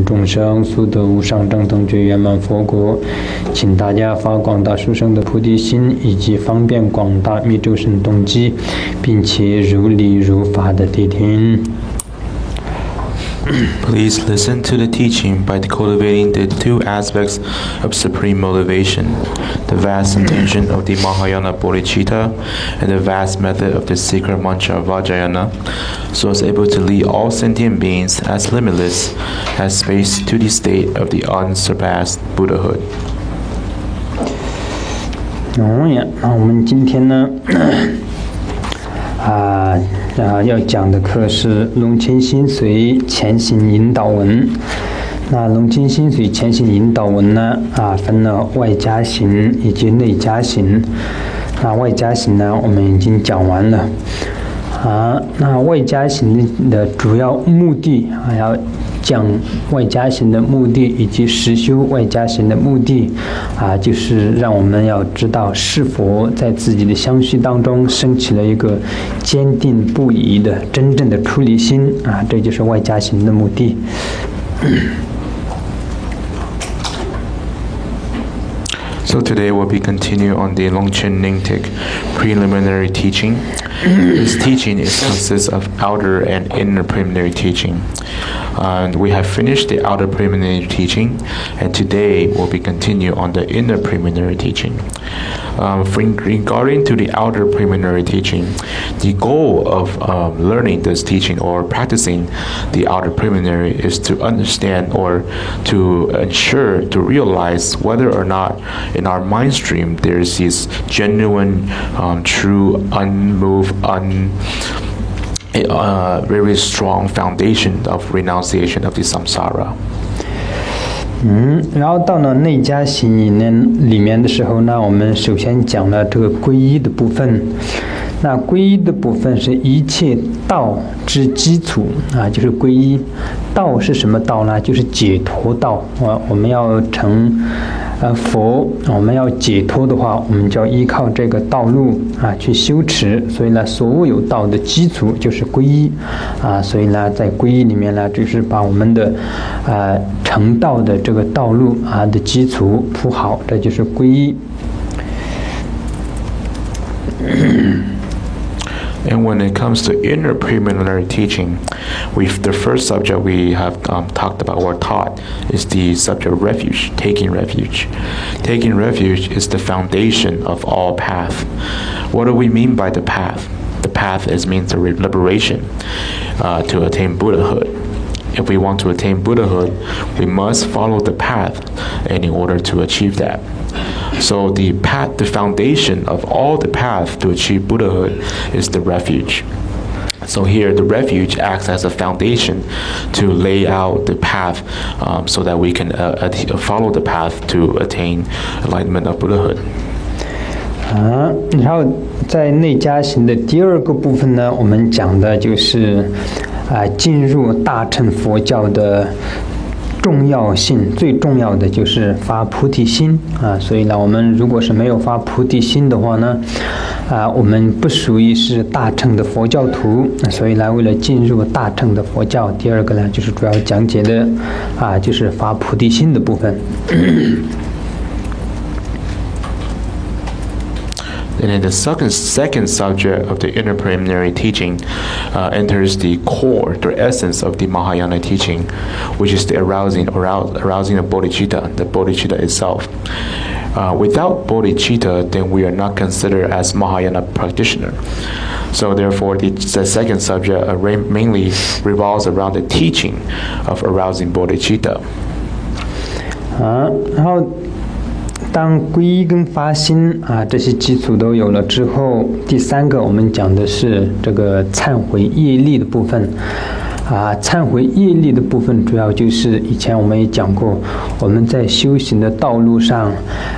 众生速得无上正等觉圆满佛果。请大家发广大殊胜的菩提心，以及方便广大密咒神动机，并且如理如法的谛听。Please listen to the teaching by cultivating the two aspects of supreme motivation, the vast intention of the Mahayana Bodhicitta and the vast method of the secret mantra Vajrayana, so as able to lead all sentient beings as limitless as space to the state of the unsurpassed Buddhahood. 那我们今天呢要讲的课是龙清心髓前行引导文。那龙清心髓前行引导文呢分了外加行以及内加行。那外加行呢我们已经讲完了那外加行的主要目的要讲外加行的目的以及实修外加行的目的就是让我们要知道是否在自己的相续当中升起了一个坚定不移的真正的出离心这就是外加行的目的。So today we'll be continuing on the Longchen Nyingtik preliminary teaching. This teaching consists of outer and inner preliminary teaching. And we have finished the outer preliminary teaching, and today we'll be continuing on the inner preliminary teaching. Regarding to the outer preliminary teaching, the goal of learning this teaching or practicing the outer preliminary is to understand or to ensure, to realize whether or not in our mind stream there's this genuine, true, unmoved, very strong foundation of renunciation of the samsara. 然后到了内加行里面的时候呢，我们首先讲了这个皈依的部分。那皈依的部分是一切道之基础就是皈依。道是什么道呢？就是解脱道。我们要成佛，我们要解脱的话，我们就要依靠这个道路去修持。所以呢，所有道的基础就是皈依所以呢，在皈依里面呢，就是把我们的成道的这个道路的基础铺好，这就是皈依。And when it comes to inner preliminary teaching, the first subject we have talked about or taught is the subject of refuge, taking refuge. Taking refuge is the foundation of all path. What do we mean by the path? The path means the liberation to attain Buddhahood. If we want to attain Buddhahood, we must follow the path in order to achieve that. So the path, the foundation of all the path to achieve Buddhahood is the refuge. So here the refuge acts as a foundation to lay out the path so that we can follow the path to attain enlightenment of Buddhahood. 然后在内加行的第二个部分呢，我们讲的就是进入大乘佛教的重要性，最重要的就是发菩提心所以呢，我们如果是没有发菩提心的话呢我们不属于是大乘的佛教徒。所以呢，为了进入大乘的佛教，第二个呢就是主要讲解的就是发菩提心的部分。And then the second subject of the inner preliminary teaching enters the core, the essence of the Mahayana teaching, which is the arousing of bodhicitta, the bodhicitta itself. Without bodhicitta, then we are not considered as Mahayana practitioner. So therefore, the second subject mainly revolves around the teaching of arousing bodhicitta. 然后当皈依跟发心这些基础都有了之后，第三个我们讲的是这个忏悔业力的部分。忏悔业力的部分主要就是以前我们也讲过，我们在修行的道路上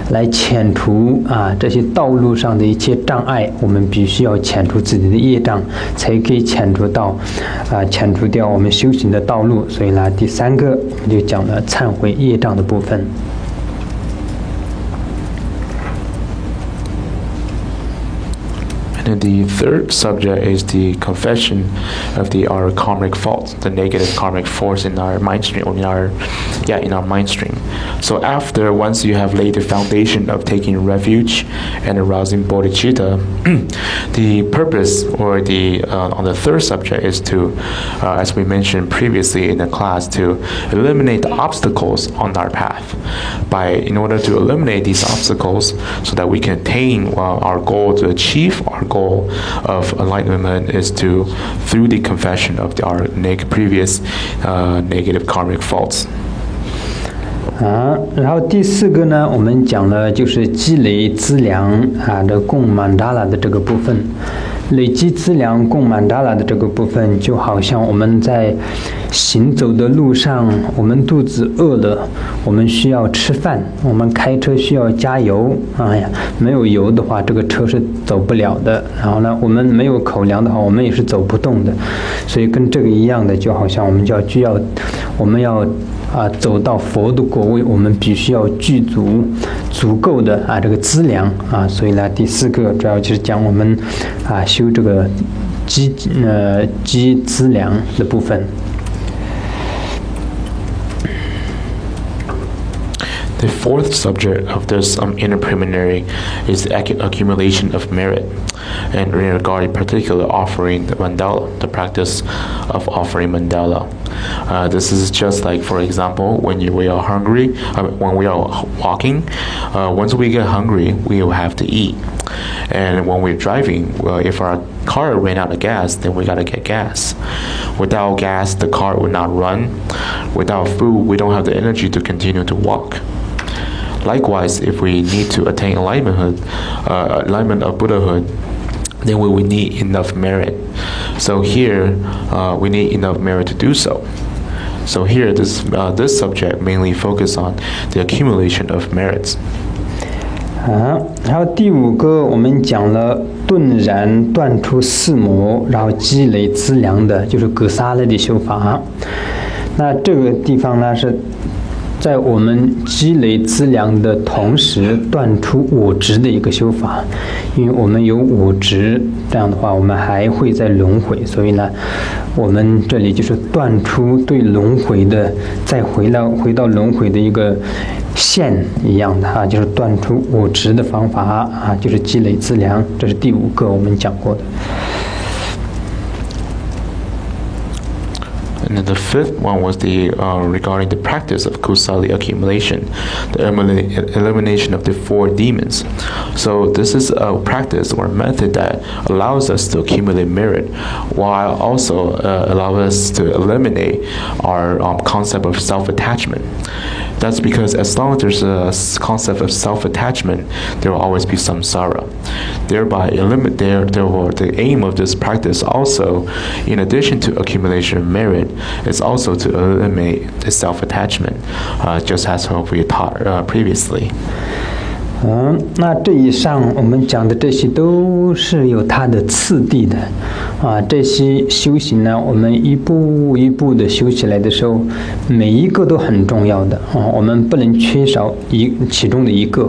来遣除这些道路上的一切障碍，我们必须要遣除自己的业障，才可以遣除掉我们修行的道路。所以呢，第三个我们就讲了忏悔业障的部分。And the third subject is the confession of our karmic faults, the negative karmic force in our mind stream, or in our mind stream. So once you have laid the foundation of taking refuge and arousing bodhicitta, the purpose or on the third subject is to, as we mentioned previously in the class, to eliminate the obstacles on our path. In order to eliminate these obstacles, so that we can attain our goal, to achieve our goal of enlightenment, is through the confession of our previous negative karmic faults. 然后第四个呢，我们讲了就是积累资粮的供曼达拉的这个部分。累积资粮供曼达拉的这个部分，就好像我们在行走的路上，我们肚子饿了，我们需要吃饭，我们开车需要加油。没有油的话，这个车是走不了的。然后呢，我们没有口粮的话，我们也是走不动的。所以跟这个一样的，就好像我们我们要走到佛的果位，我们必须要具足够的这个资粮所以呢，第四个主要就是讲我们修这个积资粮的部分。The fourth subject of this inner preliminary is the accumulation of merit, and in regard in particular offering the mandala, the practice of offering mandala. This is just like, for example, when we are hungry, when we are walking, once we get hungry, we will have to eat. And when we're driving, if our car ran out of gas, then we gotta get gas. Without gas, the car would not run. Without food, we don't have the energy to continue to walk. Likewise, if we need to attain alignment of Buddhahood, then we will need enough merit. So here, we need enough merit to do so. So here, this subject mainly focus on the accumulation of merits. 然后第五个我们讲了顿然断除四魔，然后积累资粮的，就是格萨勒的修法。那这个地方呢，是在我们积累资粮的同时断除我执的一个修法。因为我们有我执，这样的话我们还会再轮回，所以呢，我们这里就是断除对轮回的，再回到轮回的一个线一样的就是断除我执的方法就是积累资粮，这是第五个我们讲过的。And then the fifth one was regarding the practice of kusali accumulation, the elimination of the 4 demons. So this is a practice or method that allows us to accumulate merit, while also allow us to eliminate our concept of self-attachment. That's because as long as there's a concept of self-attachment, there will always be samsara. Thereby, therefore, the aim of this practice also, in addition to accumulation of merit, is also to eliminate the self-attachment, just as we taught previously. 那这以上我们讲的这些都是有它的次第的这些修行呢，我们一步一步的修起来的时候，每一个都很重要的我们不能缺少其中的一个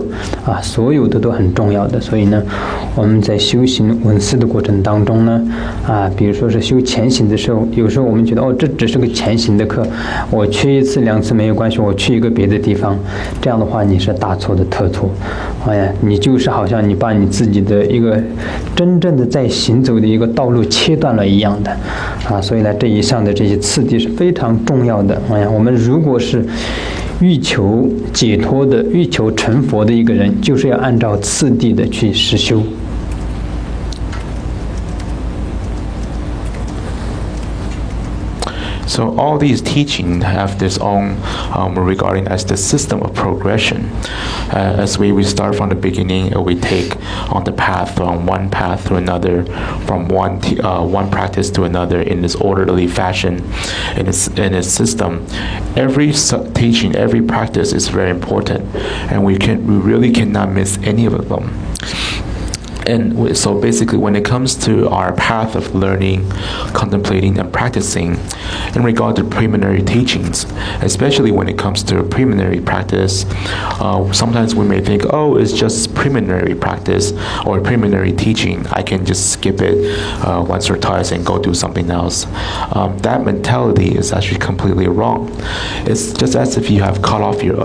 所有的都很重要的。所以呢，我们在修行闻思的过程当中呢比如说是修前行的时候，有时候我们觉得这只是个前行的课，我去1次2次没有关系，我去一个别的地方，这样的话你是大错的特错。你就是好像你把你自己的一个真正的在行走的一个道路切断了一样的所以呢，这以上的这些次第是非常重要的。我们如果是欲求解脱的、欲求成佛的一个人，就是要按照次第的去实修。So all these teachings have this own regarding as the system of progression. As we start from the beginning, we take on the path from one path to another, from one practice to another in this orderly fashion, in its system. Every teaching, every practice is very important, and we really cannot miss any of them. And so basically, when it comes to our path of learning, contemplating, and practicing, in regard to preliminary teachings, especially when it comes to preliminary practice, sometimes we may think, oh, it's just preliminary practice or preliminary teaching. I can just skip it once or twice and go do something else. That mentality is actually completely wrong. It's just as if you have cut off your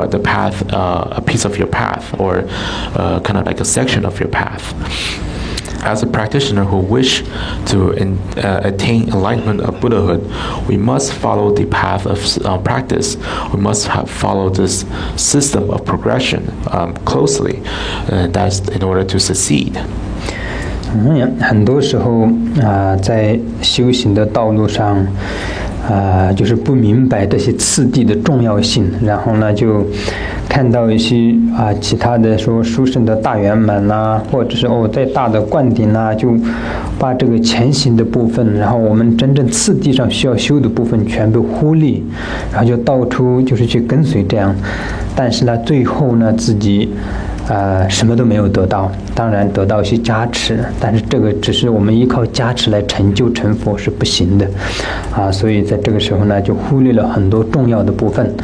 the path, a piece of your path, or kind of like a section of your path. As a practitioner who wish to attain enlightenment of Buddhahood, we must follow the path of practice. We must follow this system of progression closely. That's in order to succeed. 很多时候在修行的道路上，就是不明白这些次第的重要性，然后呢就看到一些其他的说殊胜的大圆满啦，或者是再大的灌顶啦，就把这个前行的部分，然后我们真正次第上需要修的部分全部忽略，然后就到处就是去跟随这样，但是呢最后呢自己什么都没有得到，当然得到一些加持，但是这个只是我们依靠加持来成就成佛是不行的，所以在这个时候呢就忽略了很多重要的部分，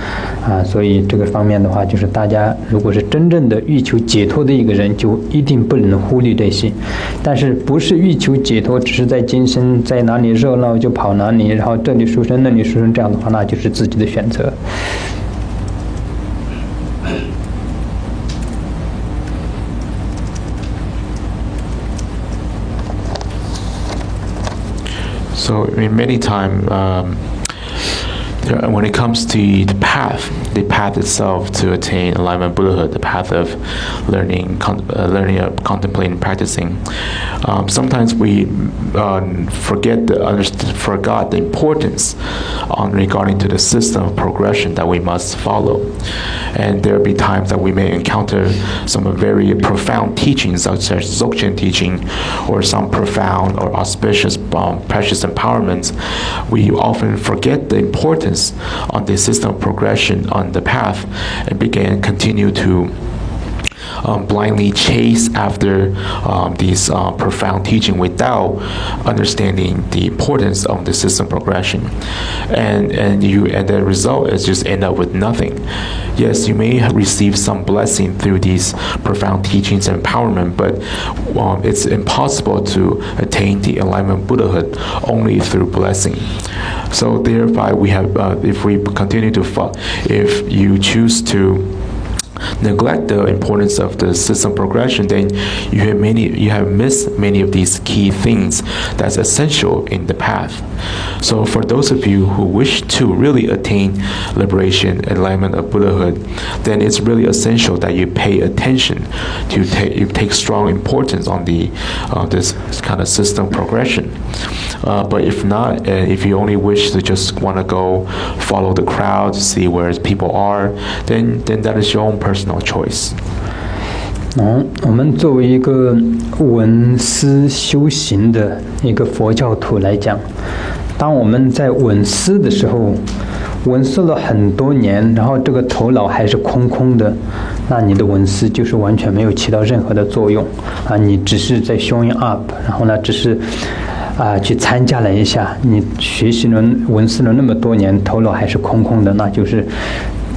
所以这个方面的话，就是大家如果是真正的欲求解脱的一个人，就一定不能忽略这些，但是不是欲求解脱，只是在今生在哪里热闹就跑哪里，然后这里殊胜那里殊胜，这样的话那就是自己的选择。So, I mean, many times, when it comes to the path itself to attain enlightenment Buddhahood, the path of learning, contemplating, practicing, sometimes we forgot the importance regarding to the system of progression that we must follow. And there will be times that we may encounter some very profound teachings, such as Dzogchen teaching, or some profound or auspicious, precious empowerments. We often forget the importance on the system of progression on the path and continue to blindly chase after these profound teaching without understanding the importance of the system progression, and the result is just end up with nothing. Yes, you may receive some blessing through these profound teachings and empowerment, but it's impossible to attain the enlightenment Buddhahood only through blessing. So thereby, we have if you choose to neglect the importance of the system progression, then you have missed many of these key things that's essential in the path. So for those of you who wish to really attain liberation, enlightenment of Buddhahood, then it's really essential that you pay attention, you take strong importance on the this kind of system progression. But if not, if you only wish to just want to go follow the crowd, see where people are, then that is your own personal choice. 我们作为一个闻思修行的一个佛教徒来讲，当我们在闻思的时候，闻思了很多年，然后这个头脑还是空空的，那你的闻思就是完全没有起到任何的作用你只是在 showing up， 然后呢只是去参加了一下，你学习了闻思了那么多年，头脑还是空空的，那就是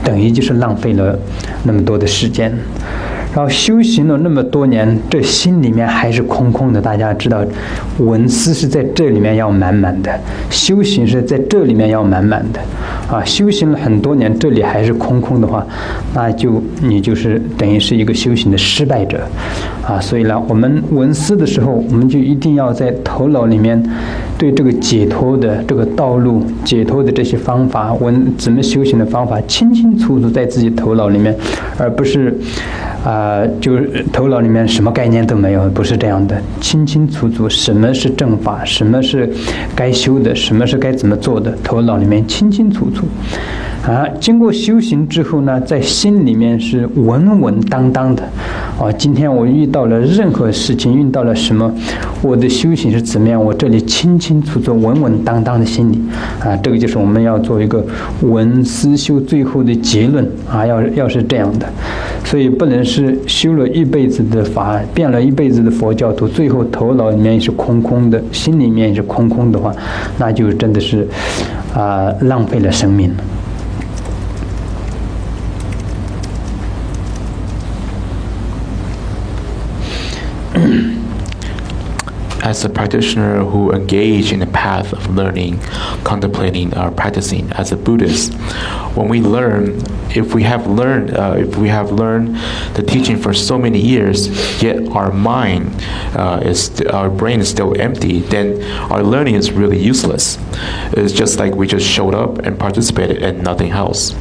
等于就是浪费了那么多的时间。然后修行了那么多年，这心里面还是空空的。大家知道，闻思是在这里面要满满的，修行是在这里面要满满的。修行了很多年，这里还是空空的话，那你就是等于是一个修行的失败者。所以呢，我们闻思的时候，我们就一定要在头脑里面对这个解脱的这个道路、解脱的这些方法、怎么修行的方法，清清楚楚在自己头脑里面，而不是就是头脑里面什么概念都没有，不是这样的，清清楚楚什么是正法，什么是该修的，什么是该怎么做的，头脑里面清清楚楚。经过修行之后呢，在心里面是稳稳当当的。今天我遇到了任何事情，遇到了什么，我的修行是怎么样，我这里清清楚楚、稳稳当当的心里。这个就是我们要做一个闻思修最后的结论要是这样的。所以不能是是修了一辈子的法，变了一辈子的佛教徒，最后头脑里面也是空空的，心里面也是空空的话，那就真的是浪费了生命。As a practitioner who engage in the path of learning, contemplating, or practicing as a Buddhist, when we learn, if we have learned the teaching for so many years, yet our brain is still empty, then our learning is really useless. It's just like we just showed up and participated and nothing else.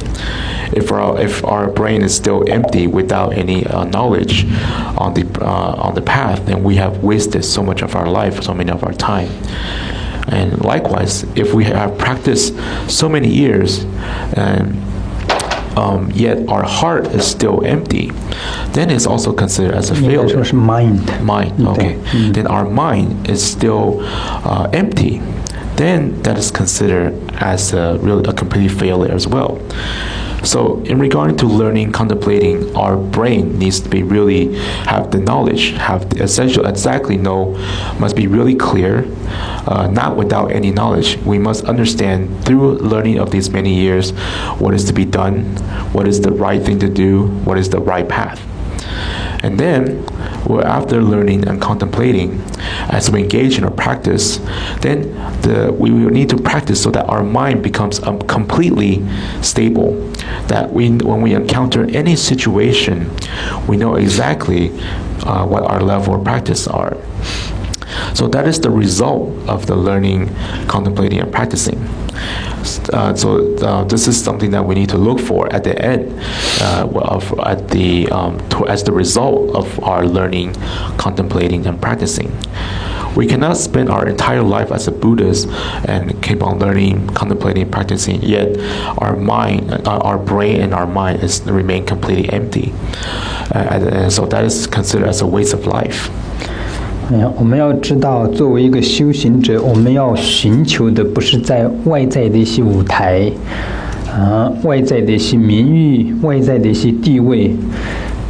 If our brain is still empty without any knowledge on the path, then we have wasted so much of our life, so many of our time. And likewise, if we have practiced so many years and yet our heart is still empty, then it's also considered as a failure. Mind, okay. Then our mind is still empty. Then that is considered as a complete failure as well. So in regard to learning, contemplating, our brain needs to be really have the knowledge, have the must be really clear, not without any knowledge. We must understand through learning of these many years what is to be done, what is the right thing to do, what is the right path. And then, after learning and contemplating, as we engage in our practice, then we will need to practice so that our mind becomes completely stable. That when we encounter any situation, we know exactly what our level of practice are. So that is the result of the learning, contemplating, and practicing. This is something that we need to look for at the end, as the result of our learning, contemplating, and practicing. We cannot spend our entire life as a Buddhist and keep on learning, contemplating, practicing, yet our mind, our brain and our mind remain completely empty. And so that is considered as a waste of life. 我们要知道，作为一个修行者，我们要寻求的不是在外在的一些舞台，外在的一些名誉，外在的一些地位，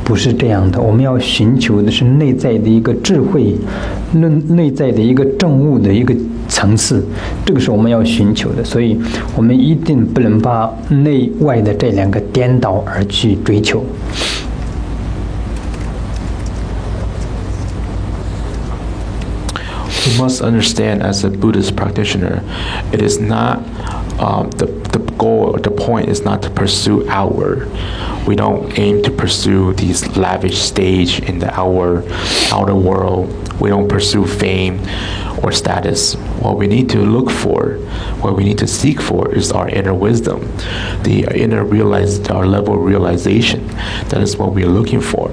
不是这样的。我们要寻求的是内在的一个智慧，内在的一个证悟的一个层次，这个是我们要寻求的。所以，我们一定不能把内外的这两个颠倒而去追求。We must understand, as a Buddhist practitioner, it is not the goal or the point is not to pursue outward. We don't aim to pursue these lavish stage in the outer world. We don't pursue fame or status. What we need to look for, what we need to seek for, is our inner wisdom, our level of realization. That is what we are looking for.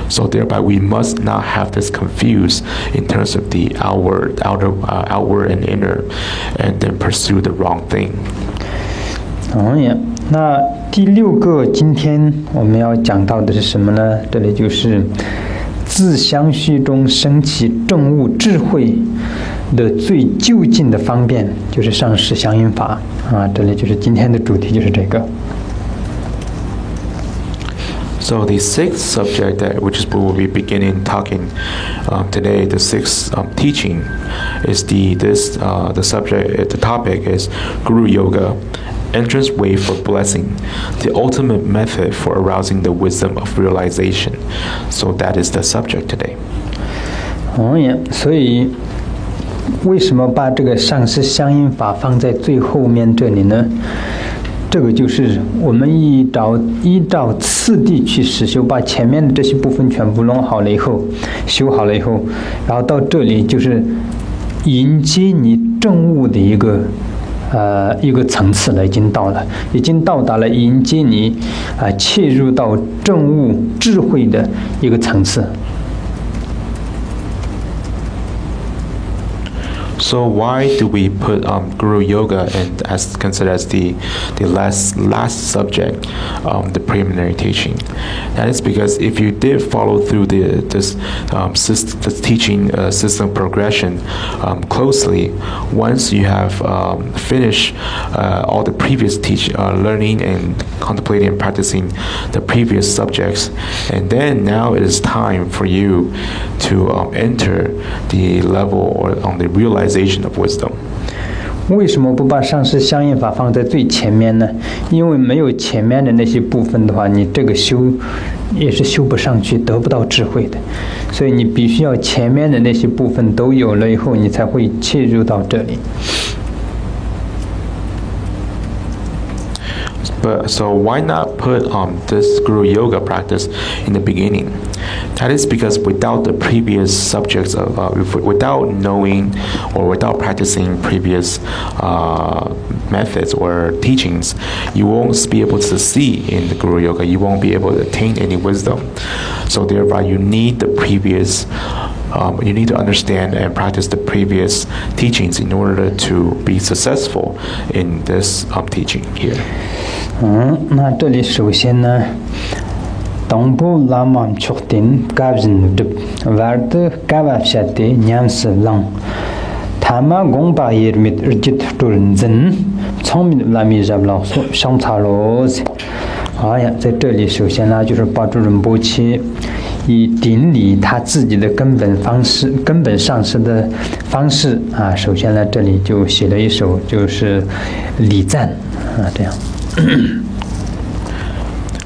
So thereby, we must not have this confused in terms of the outward and inner, and then pursue the wrong thing. 那第6个，今天我们要讲到的是什么呢？这里就是自相续中升起证悟智慧的最就近的方便，就是上师相应法这里就是今天的主题，就是这个。So the sixth subject, which is what we'll be beginning talking today, the sixth teaching, is the topic is Guru Yoga, entrance way for blessing, the ultimate method for arousing the wisdom of realization. So that is the subject today. 所以为什么把这个上师相应法放在最后面这里呢？这个就是我们依照次第去实修，把前面的这些部分全部弄好了以后，修好了以后，然后到这里就是迎接你证悟的一个层次了，已经到达了迎接你切入到证悟智慧的一个层次。So why do we put Guru Yoga and as considered as the last subject, the preliminary teaching? That is because if you did follow through this teaching system progression closely, once you have finished all the previous learning and contemplating and practicing the previous subjects, and then now it is time for you to enter the level or on the realization of wisdom. 为什么不把上师相应法放在最前面呢？因为没有前面的那些部分的话，你这个修也是修不上去，得不到智慧的。所以你必须要前面的那些部分都有了以后，你才会切入到这里。So why not put this Guru Yoga practice in the beginning? That is because without the previous subjects, without knowing or without practicing previous methods or teachings, you won't be able to see in the Guru Yoga. You won't be able to attain any wisdom. So thereby, you need the previous. You need to understand and practice the previous teachings in order to be successful in this teaching here. 那这里首先呢，当部拉曼确定高人的玩的高瓦下的年事lang，他们共把耶米日记突然真，聪明拉米热老说上茶罗子。哎呀，在这里首先呢，就是把主人波切以顶礼他自己的根本上师的方式啊。首先呢，这里就写了一首就是礼赞啊，这样。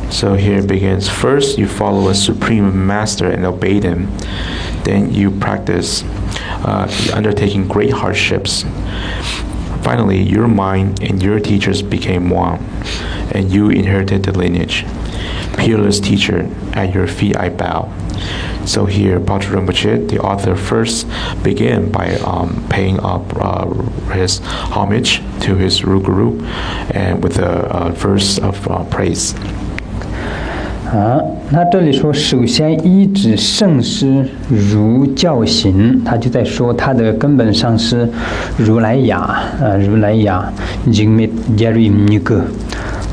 So here it begins. First, you follow a supreme master and obey him. Then you practice undertaking great hardships. Finally, your mind and your teachers became one, and you inherited the lineage. Peerless teacher, at your feet I bow. So here, Patrul Rinpoche, the author, first began by paying up his homage to his Guru, and with a verse of praise. 那这里说，首先依止圣师如教行，他就在说他的根本上师如来雅如来雅，Jigme Jerry Niga。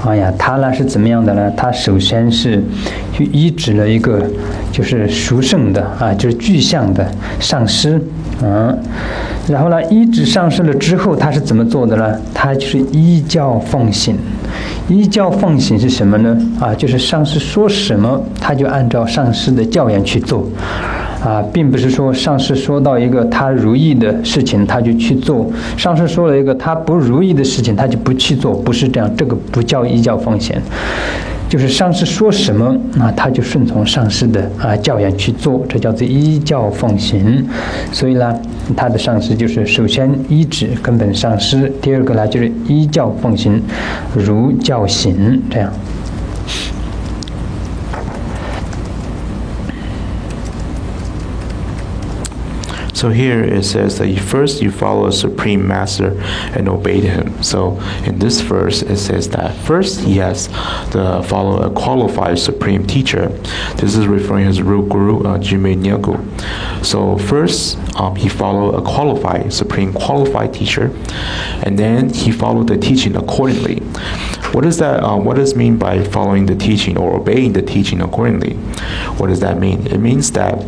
哎呀，他呢是怎么样的呢？他首先是去依止了一个就是殊胜的就是具象的上师然后呢，依止上师了之后，他是怎么做的呢？他就是依教奉行。依教奉行是什么呢？就是上师说什么，他就按照上师的教言去做。并不是说上师说到一个他如意的事情他就去做，上师说了一个他不如意的事情他就不去做，不是这样，这个不叫依教奉行。就是上师说什么他就顺从上师的教言去做，这叫做依教奉行。所以呢，他的上师就是首先依止根本上师，第二个呢就是依教奉行，如教行这样。So here it says that first you follow a supreme master and obey him. So in this verse it says that first he has to follow a qualified supreme teacher. This is referring to his root guru, Jigme Nyingku. So first he followed a qualified, supreme qualified teacher, and then he followed the teaching accordingly. What is that? What does it mean by following the teaching or obeying the teaching accordingly? What does that mean? It means that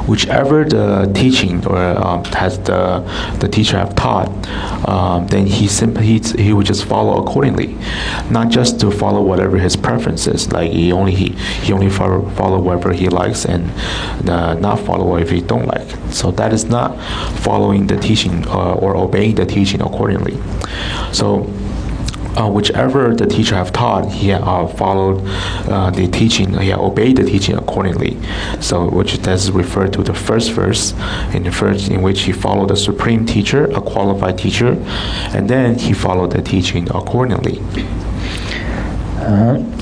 whichever the teaching or has the teacher have taught, then he would just follow accordingly, not just to follow whatever his preference is. Like he only follow whatever he likes and not follow whatever he don't like. So that is not following the teaching or obeying the teaching accordingly. So whichever the teacher have taught, he followed the teaching, he obeyed the teaching accordingly. So which is referred to the first verse, in which he followed the supreme teacher, a qualified teacher, and then he followed the teaching accordingly.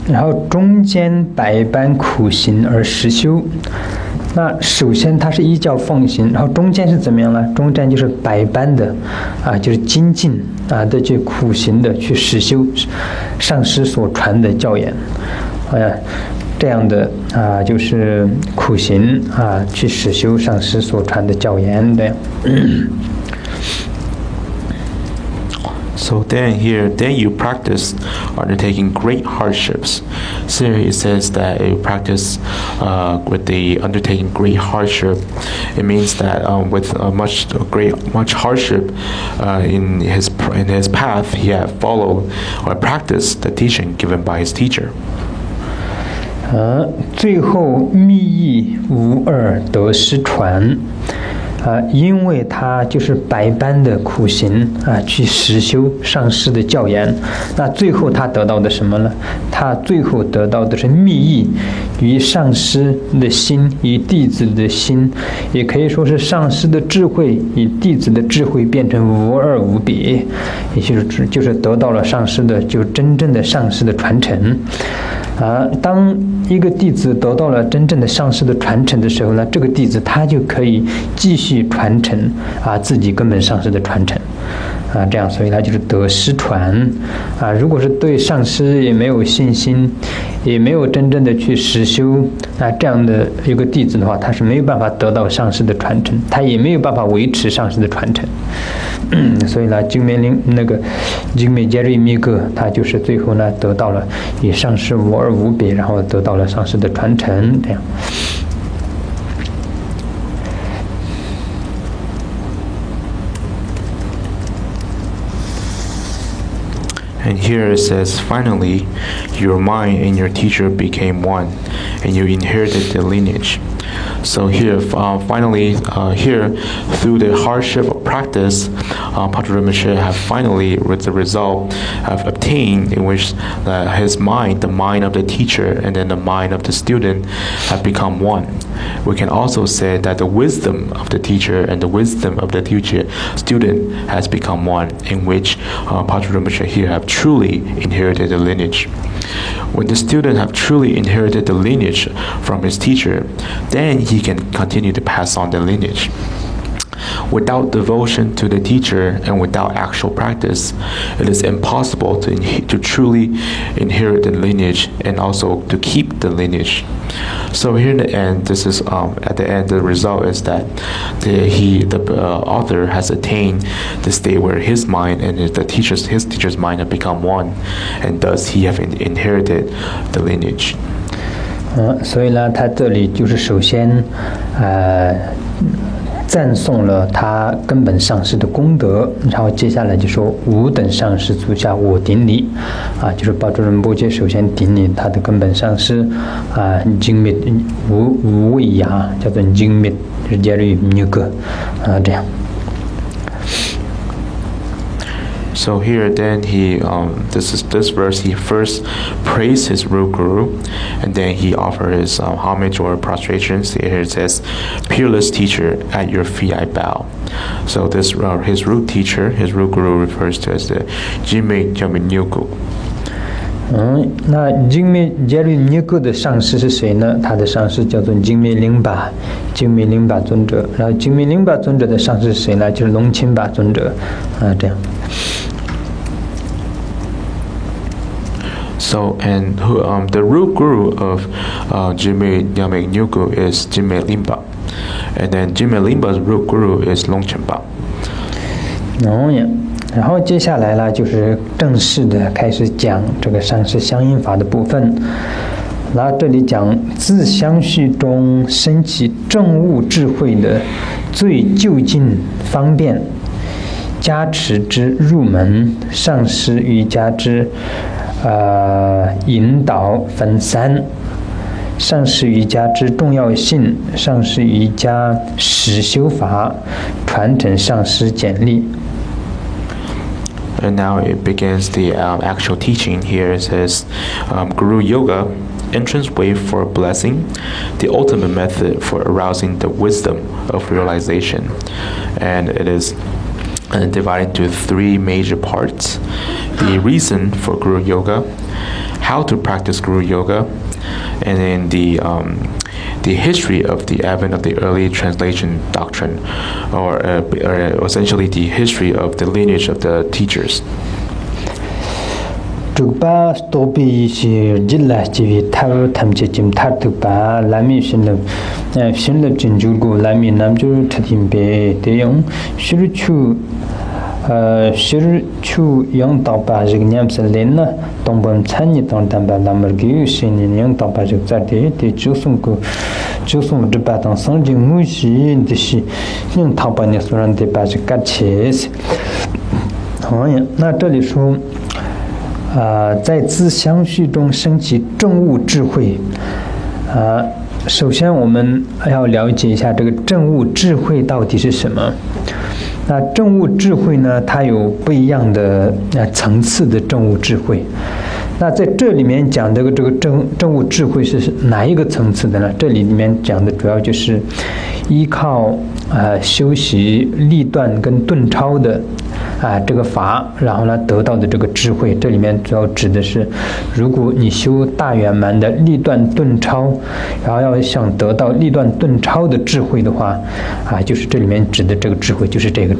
然后中间百般苦行而实修。那首先它是依教奉行，然后中间是怎么样呢？中间就是百般的就是精进的去苦行的去实修上师所传的教言，这样的就是苦行去实修上师所传的教言这样。So then you practice undertaking great hardships. So it says that you practice with the undertaking great hardship. It means that with much hardship in his path, he had followed or practiced the teaching given by his teacher. 最后密意无二得失传。因为他就是百般的苦行去实修上师的教言，那最后他得到的什么呢？他最后得到的是密意，与上师的心与弟子的心，也可以说是上师的智慧与弟子的智慧变成无二无别，也就是得到了上师的就真正的上师的传承。当一个弟子得到了真正的上师的传承的时候呢，这个弟子他就可以继续传承自己根本上师的传承这样，所以他就是得失传如果是对上师也没有信心，也没有真正的去实修这样的一个弟子的话，他是没有办法得到上师的传承，他也没有办法维持上师的传承。所以呢，精美杰瑞密格他就是最后呢得到了与上师无二无别，然后得到了上师的传承，这样。And here it says, finally, your mind and your teacher became one, and you inherited the lineage. So here, finally, through the hardship of practice, Patrul Rinpoche have finally, with the result, have obtained in which his mind, the mind of the teacher, and then the mind of the student have become one. We can also say that the wisdom of the teacher and the wisdom of the student has become one, in which Patrul Rinpoche here have truly inherited the lineage. When the student have truly inherited the lineage from his teacher, then he can continue to pass on the lineage. Without devotion to the teacher and without actual practice, it is impossible to truly inherit the lineage and also to keep the lineage. So here in the end, this is at the end the result is that the author has attained the state where his mind and his teacher's mind have become one, and thus he have inherited the lineage. 所以呢，他这里就是首先赞颂了他根本上师的功德，然后接下来就说吾等上师足下我顶礼就是巴主仁波切首先顶礼他的根本上师精密无畏牙，叫做精密是加入尼格这样。So here then this verse he first praised his root guru, and then he offered his homage or prostrations. Here it says, "Peerless teacher, at your feet I bow." So this his root teacher, his root guru refers to as the Jime Jaminyuku. 那精密杰律尼克的上师是谁呢？他的上师叫做精密林巴尊者。然后精密林巴尊者的上师是谁呢？就是龙钦巴尊者这样。So and the root guru of Jime Jaminyuku is Jime Limpa, and then Jime Limpa's root guru is Longchenpa. 然后接下来呢，就是正式的开始讲这个上师相应法的部分。然后这里讲自相续中升起正悟智慧的最就近方便加持之入门，上师瑜伽之引导分三，上师瑜伽之重要性，上师瑜伽实修法，传承上师简历。And now it begins the actual teaching. Here it says, Guru Yoga, entrance way for blessing, the ultimate method for arousing the wisdom of realization. And it is divided into three major parts. The reason for Guru Yoga, how to practice Guru Yoga, and then the history of the advent of the early translation doctrine, or essentially the history of the lineage of the teachers. 这把多比是进来就他们去进他这把来米新的新的进驻过来米南就特定别的用是出 실추 영답바 즉 냠슬렌나 동범 찬니 동담바 남르기 신인 영답바 즉 자데 데 주송 그 주송 드바당 성진 무시 듯이 영답바네 소란데 바지 같이 那这里说在自相续中升起正悟智慧首先我们要了解一下这个正悟智慧到底是什么。那正悟智慧呢，它有不一样的层次的正悟智慧。那在这里面讲这个正悟智慧是哪一个层次的呢？这里面讲的主要就是依靠修习立断跟顿超的这个法，然后呢得到的这个智慧。这里面主要指的是，如果你修大圆满的立断顿超，然后要想得到立断顿超的智慧的话，就是这里面指的这个智慧，就是这个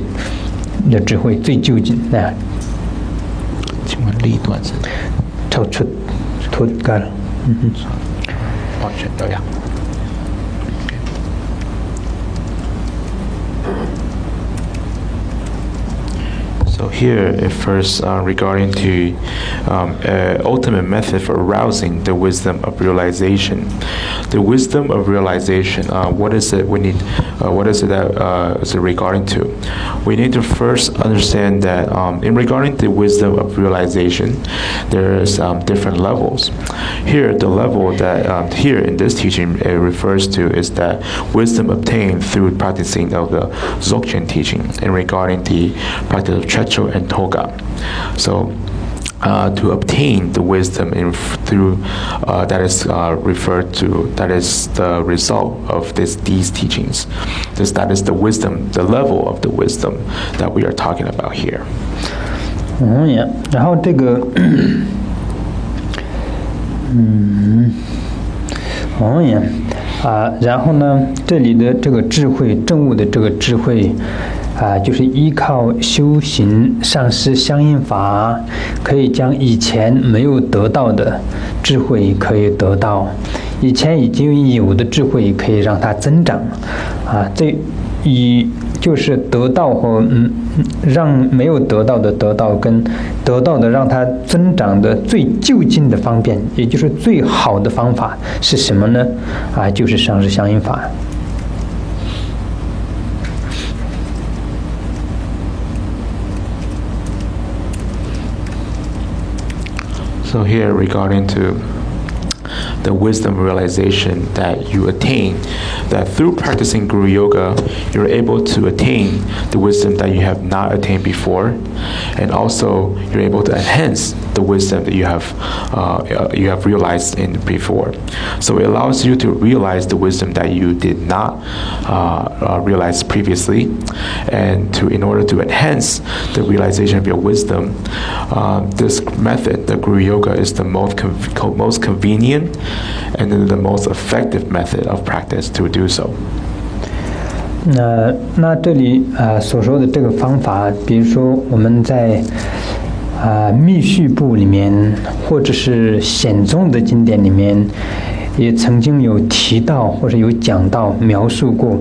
的智慧最究竟请问立断是？超出脱干了，完全都要。So here, first regarding to ultimate method for arousing the wisdom of realization. The wisdom of realization. What is it? We need. What is it that is it regarding to? We need to first understand that in regarding the wisdom of realization, there is different levels. Here, the level that here in this teaching it refers to is that wisdom obtained through practicing of the Dzogchen teaching, and regarding the practice of Checho and Toga. So to obtain the wisdom through that is referred to, that is the result of these teachings. That is the wisdom, the level of the wisdom that we are talking about here. 然后这个然后呢，这里的这个智慧，正悟的这个智慧就是依靠修行上师相应法，可以将以前没有得到的智慧可以得到，以前已经有的智慧可以让它增长这就是得到和让没有得到的得到，跟得到的让它增长的最就近的方便，也就是最好的方法是什么呢？就是上师相应法。So here, regarding to the wisdom realization that you attain, that through practicing Guru Yoga, you're able to attain the wisdom that you have not attained before, and also you're able to enhance the wisdom that you have realized in before. So it allows you to realize the wisdom that you did not realize previously, and in order to enhance the realization of your wisdom, this method, the Guru Yoga, is the most convenient and the most effective method of practice to do so. 那这里所说的这个方法，比如说我们在密续部里面，或者是显宗的经典里面，也曾经有提到或者有讲到描述过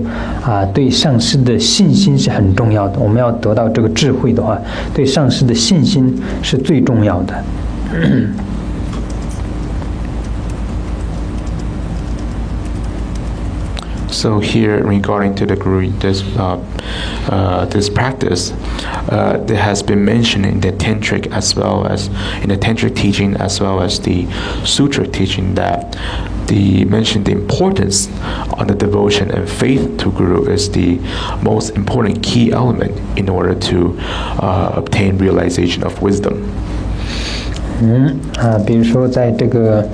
对上师的信心是很重要的。我们要得到这个智慧的话，对上师的信心是最重要的。So here, regarding to the Guru, this practice, that has been mentioned in the tantric as well as in the tantric teaching as well as the sutra teaching, that mention the importance on the devotion and faith to Guru is the most important key element in order to obtain realization of wisdom. 比如说在这个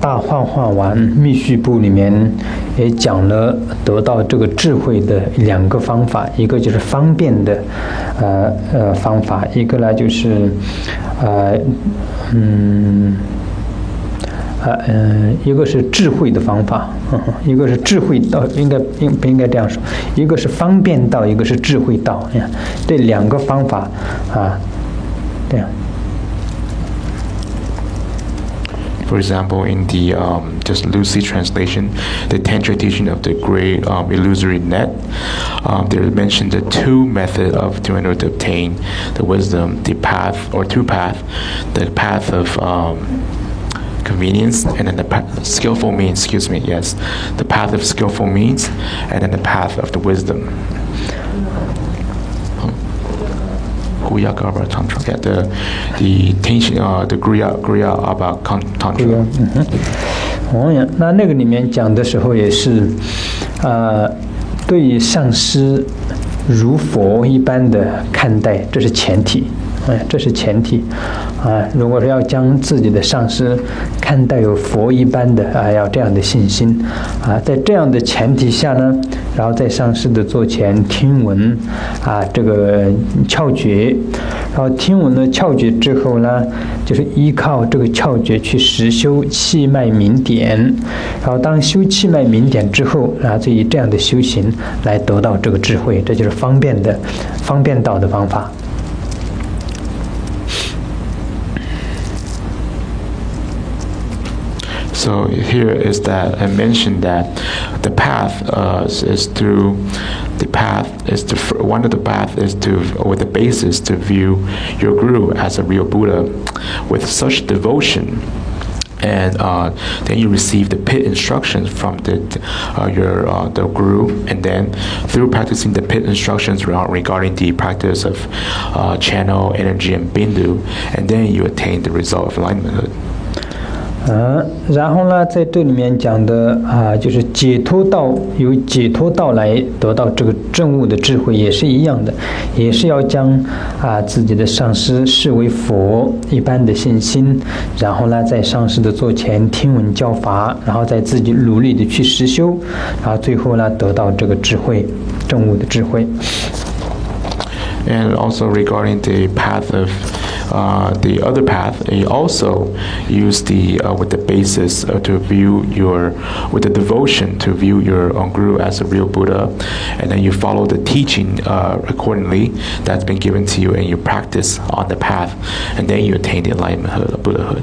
大幻化丸密续部里面也讲了得到这个智慧的两个方法，一个就是方便的方法，一个呢就是一个是智慧的方法，一个是智慧道，不应该这样说，一个是方便道，一个是智慧道，这两个方法这样。For example, in the just loosely translation, the Tantra teaching of the great illusory net, there mentioned the two method of to obtain the wisdom, the path or two path, the path of convenience and then the skillful means. The path of skillful means and then the path of the wisdom. Guhyagarbha Tantra. Yeah, the teaching, the Guhyagarbha Tantra. 那个里面讲的时候也是，对上师如佛一般的看待，这是前提。这是前提啊！如果是要将自己的上师看待有佛一般的要这样的信心啊，在这样的前提下呢，然后在上师的座前听闻这个窍诀，然后听闻了窍诀之后呢，就是依靠这个窍诀去实修气脉明点，然后当修气脉明点之后，然后就以这样的修行来得到这个智慧，这就是方便道的方法。So here is that I mentioned that the path is through the path is to one of the path is to or the basis to view your guru as a real Buddha with such devotion. And then you receive the pit instructions from the guru, and then through practicing the pit instructions regarding the practice of channel, energy, and bindu, and then you attain the result of enlightenment. 然后呢，在这里面讲的就是解脱道，由解脱道来得到这个证悟的智慧，也是一样的，也是要将自己的上师视为佛一般的信心，然后呢，在上师的座前听闻教法，然后再自己努力的去实修，然后最后呢，得到这个智慧，证悟的智慧。And also regarding the path of the other path, you also use the with the basis to view with the devotion to view your own guru as a real Buddha, and then you follow the teaching accordingly that's been given to you, and you practice on the path, and then you attain the enlightenment of Buddhahood.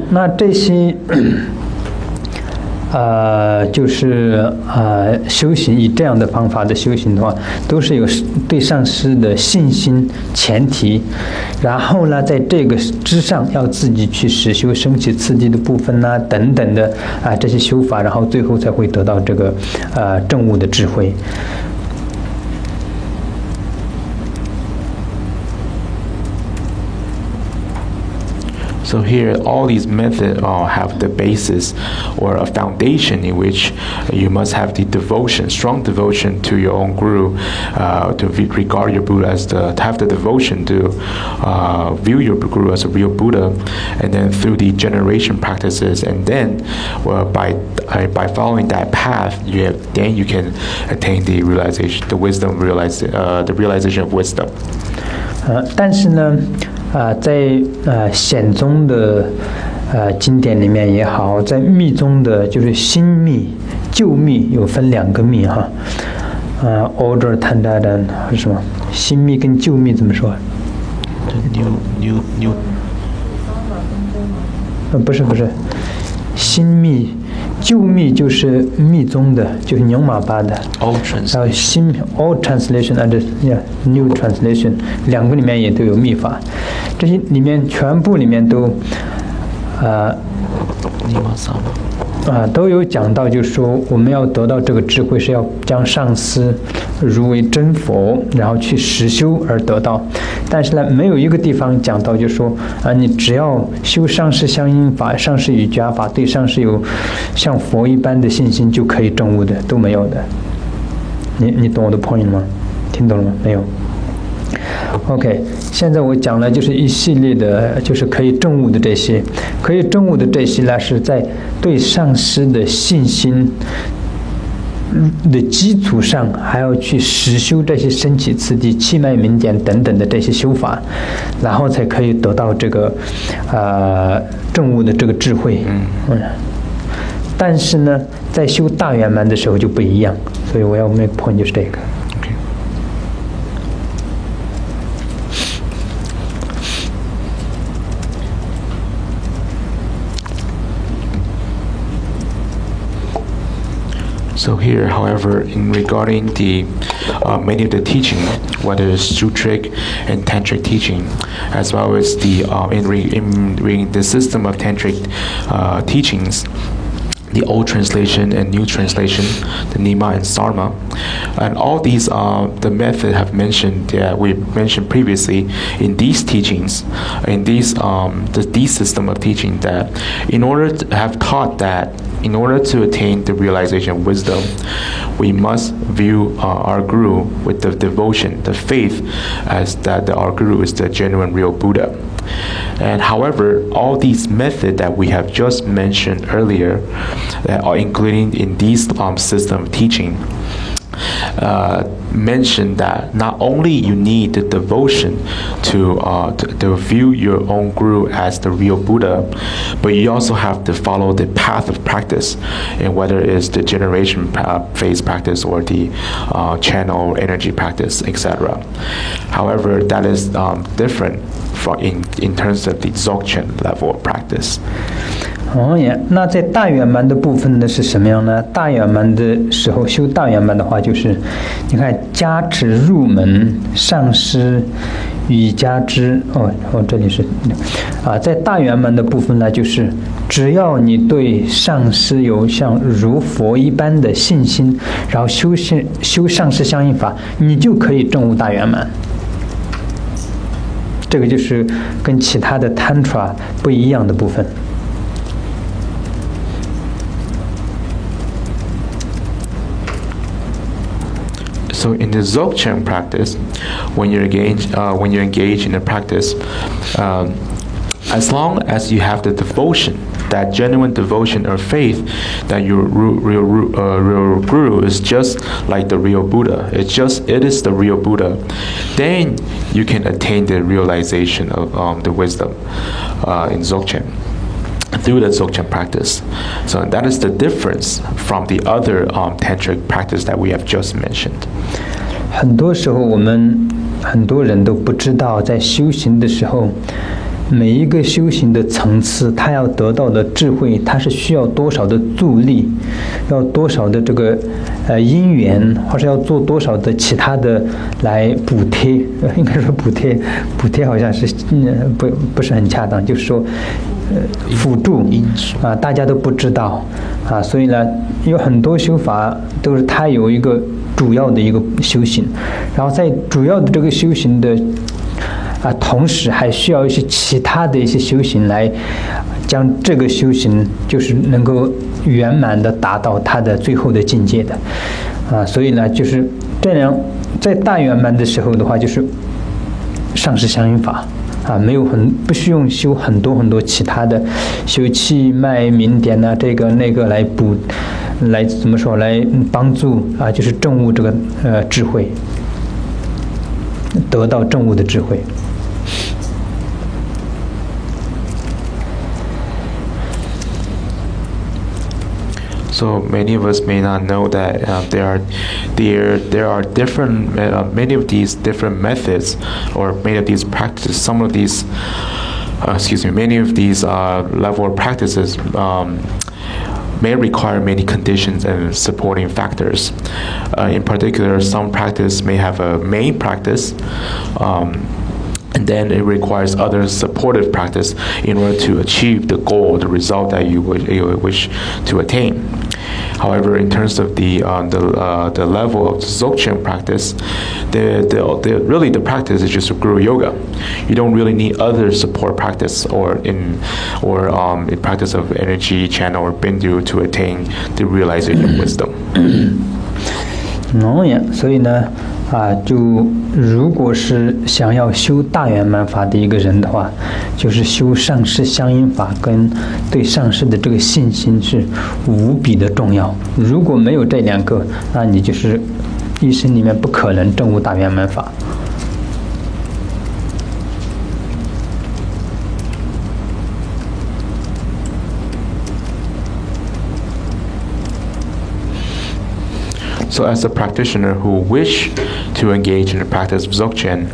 那这些。就是修行以这样的方法的修行的话，都是有对上师的信心前提，然后呢，在这个之上要自己去实修升起次第的部分呐，等等的这些修法，然后最后才会得到这个证悟的智慧。So here, all these methods have the basis or a foundation in which you must have the devotion, strong devotion to your own guru, to regard your Buddha as to have the devotion to view your guru as a real Buddha, and then through the generation practices, and then by following that path, then you can attain the realization, the realization of wisdom. 但是呢。在显宗的经典里面也好，在密宗的，就是新密、旧密有分两个密哈，order Tantra是什么？新密跟旧密怎么说？new 不是，新密。旧密就是密宗的，就是牛马巴的。然后新 Old Translation and New Translation 两个里面也都有密法，这些里面全部里面都都有讲到，就是说我们要得到这个智慧，是要将上师如为真佛，然后去实修而得到。但是呢，没有一个地方讲到，就是说你只要修上师相应法、上师瑜伽法，对上师有像佛一般的信心就可以证悟的，都没有的。你懂我的 point 吗？听懂了吗？没有。OK， 现在我讲了就是一系列的，就是可以证悟的这些，可以证悟的这些呢，是在对上师的信心的基础上，还要去实修这些升起次第、气脉明点等等的这些修法，然后才可以得到这个证悟的这个智慧。但是呢，在修大圆满的时候就不一样，所以我要 make point 就是这个。So here, however, in regarding the many of the teaching, whether it's sutric and tantric teaching, as well as the in the system of tantric teachings, the old translation and new translation, the Nima and Sarma, and all these the method have mentioned we mentioned previously in these teachings, in these system of teaching, that in order to have taught that in order to attain the realization of wisdom, we must view our guru with the devotion, the faith, as that our guru is the genuine real Buddha. And however, all these methods that we have just mentioned earlier, that are including in these system of teaching, mentioned that not only you need the devotion to view your own guru as the real Buddha, but you also have to follow the path of practice, and whether it's the generation phase practice or the channel energy practice, etc. However, that is different in terms of the Dzogchen level of practice. 那在大圆满的部分呢是什么样呢？大圆满的时候修大圆满的话，就是你看加持入门上师与加之这里是在大圆满的部分呢，就是只要你对上师有像如佛一般的信心，然后修上师相应法，你就可以证悟大圆满。这个就是跟其他的 Tantra 不一样的部分。So in the Dzogchen practice, when you engage in the practice, as long as you have the devotion, that genuine devotion or faith, that your real guru is just like the real Buddha, it is the real Buddha, then you can attain the realization of the wisdom in Dzogchen through the Dzogchen practice. So that is the difference from the other tantric practice that we have just mentioned. 很多时候我们很多人都不知道，在修行的时候，每一个修行的层次，他要得到的智慧，他是需要多少的助力，要多少的这个因缘，或者要做多少的其他的来补贴，应该说补贴好像是不是很恰当，就是说辅助大家都不知道所以呢，有很多修法都是它有一个主要的一个修行，然后在主要的这个修行的同时还需要一些其他的一些修行来将这个修行就是能够圆满的达到它的最后的境界的所以呢，就是这样，在大圆满的时候的话，就是上师相应法不需要修很多其他的修气脉明点这个那个来补，来怎么说来帮助就是证悟这个智慧，得到证悟的智慧。So many of us may not know that there are different many of these different methods or many of these practices. Some of these, many of these level of practices may require many conditions and supporting factors. In particular, some practice may have a main practice. And then it requires other supportive practice in order to achieve the goal, the result that you wish to attain. However, in terms of the level of Dzogchen practice, the practice is just Guru Yoga. You don't really need other support practice or in practice of energy channel or Bindu to attain the realization of wisdom. 所以呢就如果是想要修大圆满法的一个人的话，就是修上师相应法跟对上师的这个信心是无比的重要。如果没有这两个，那你就是一生里面不可能证悟大圆满法。So as a practitioner who wish to engage in the practice of Dzogchen,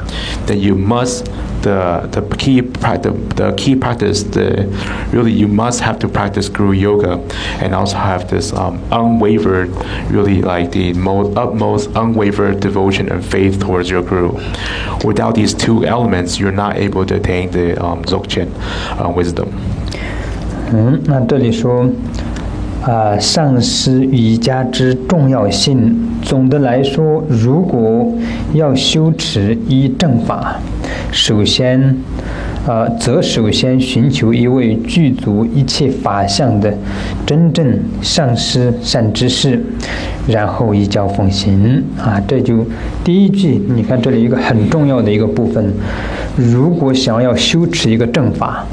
then you must the key practice, really you must have to practice Guru Yoga, and also have this unwavered, really like the utmost unwavered devotion and faith towards your Guru. Without these two elements, you're not able to attain the Dzogchen wisdom. 那这里说上师瑜伽之重要性，总的来说，如果要修持一正法，则首先寻求一位具足一切法相的真正上师善知识，然后依教奉行这就第一句，你看这里一个很重要的一个部分，如果想要修持一个正法，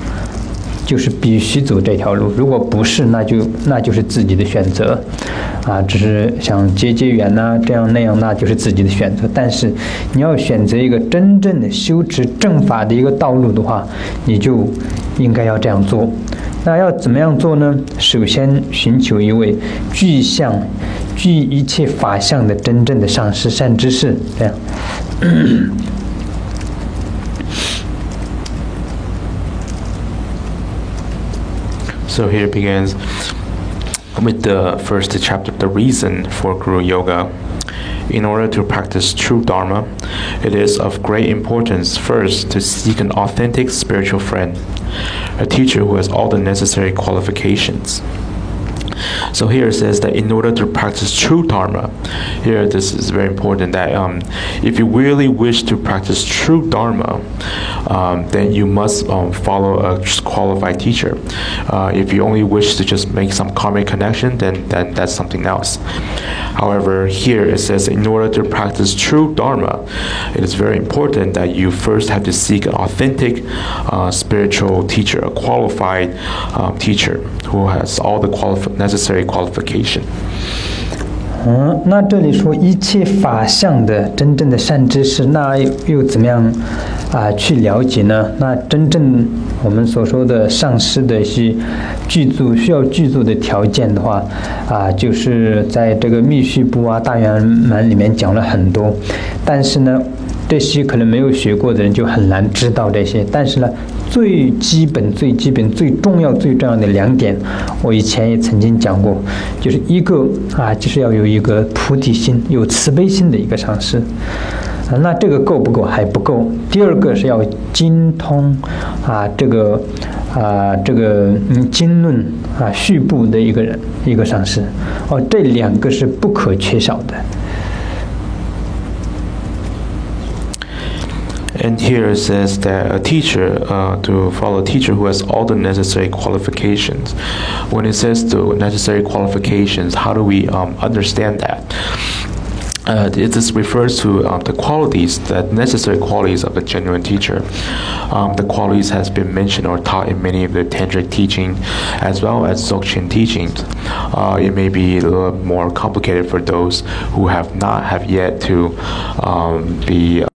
就是必须走这条路，如果不是，那就是自己的选择只是想结缘这样那样，那就是自己的选择。但是你要选择一个真正的修持正法的一个道路的话，你就应该要这样做。那要怎么样做呢？首先寻求一位具一切法相的真正的上师善知识，这样。So here it begins with the first chapter, the reason for Guru Yoga. In order to practice true Dharma, it is of great importance first to seek an authentic spiritual friend, a teacher who has all the necessary qualifications. So here it says that in order to practice true Dharma, here this is very important, that if you really wish to practice true Dharma, then you must follow a qualified teacher. If you only wish to just make some karmic connection, then that's something else. However, here it says in order to practice true Dharma, it is very important that you first have to seek an authentic spiritual teacher, a qualified teacher who has all the necessary qualification. 那这里说一切法相的真正的善知识，那又怎么样去了解呢？那真正我们所说的上师的需要具足的条件的话就是在这个密续部大圆满里面讲了很多，但是呢这些可能没有学过的人就很难知道这些，但是呢最基本最重要的两点，我以前也曾经讲过，就是一个就是要有一个菩提心，有慈悲心的一个上师那这个够不够？还不够。第二个是要精通这个经论序部的一个上师这两个是不可缺少的。And here it says that a teacher, to follow a teacher who has all the necessary qualifications. When it says the necessary qualifications, how do we understand that? This refers to the qualities, the necessary qualities of a genuine teacher. The qualities has been mentioned or taught in many of the tantric teaching, as well as Dzogchen teachings. It may be a little more complicated for those who have yet to be